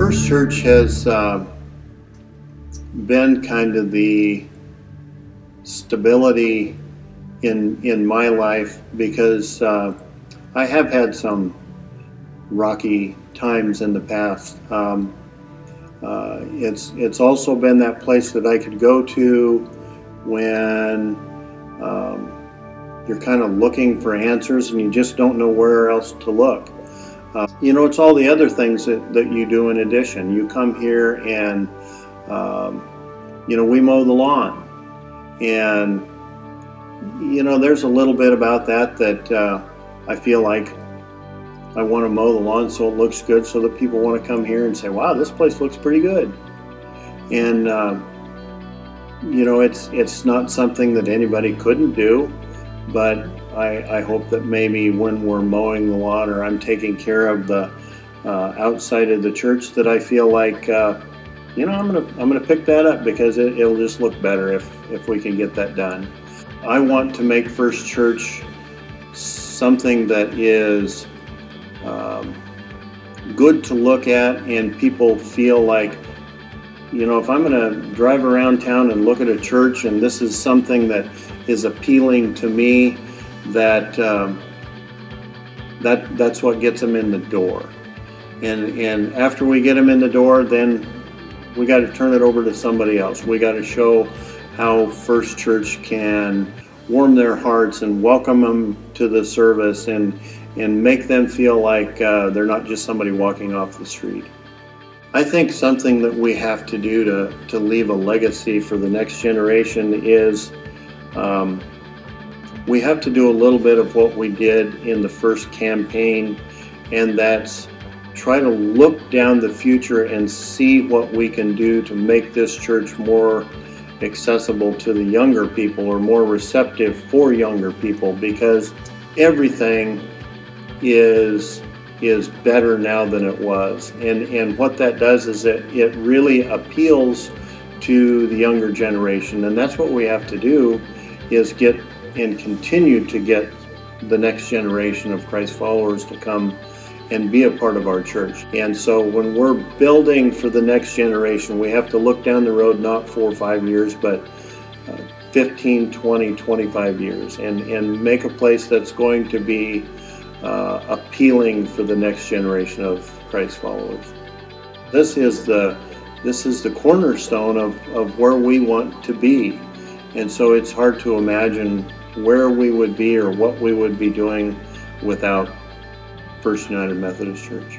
First Church has been kind of the stability in my life because I have had some rocky times in the past. It's also been that place that I could go to when you're kind of looking for answers and you just don't know where else to look. It's all the other things that you do in addition. You come here and, we mow the lawn. And, there's a little bit about that I feel like I want to mow the lawn so it looks good, so that people want to come here and say, wow, this place looks pretty good. And, it's not something that anybody couldn't do, but I hope that maybe when we're mowing the lawn or I'm taking care of the outside of the church, that I feel like, I'm gonna pick that up because it'll just look better if we can get that done. I want to make First Church something that is good to look at, and people feel like, if I'm going to drive around town and look at a church and this is something that is appealing to me, that's what gets them in the door. And after we get them in the door, then we got to turn it over to somebody else. We got to show how First Church can warm their hearts and welcome them to the service and make them feel like they're not just somebody walking off the street. I think something that we have to do to leave a legacy for the next generation is we have to do a little bit of what we did in the first campaign, and that's try to look down the future and see what we can do to make this church more accessible to the younger people, or more receptive for younger people, because everything is better now than it was. And what that does is it really appeals to the younger generation. And that's what we have to do, is get and continue to get the next generation of Christ followers to come and be a part of our church. And so when we're building for the next generation, we have to look down the road, not 4 or 5 years, but 15, 20, 25 years, and make a place that's going to be appealing for the next generation of Christ followers. This is the cornerstone of where we want to be. And so it's hard to imagine where we would be or what we would be doing without First United Methodist Church.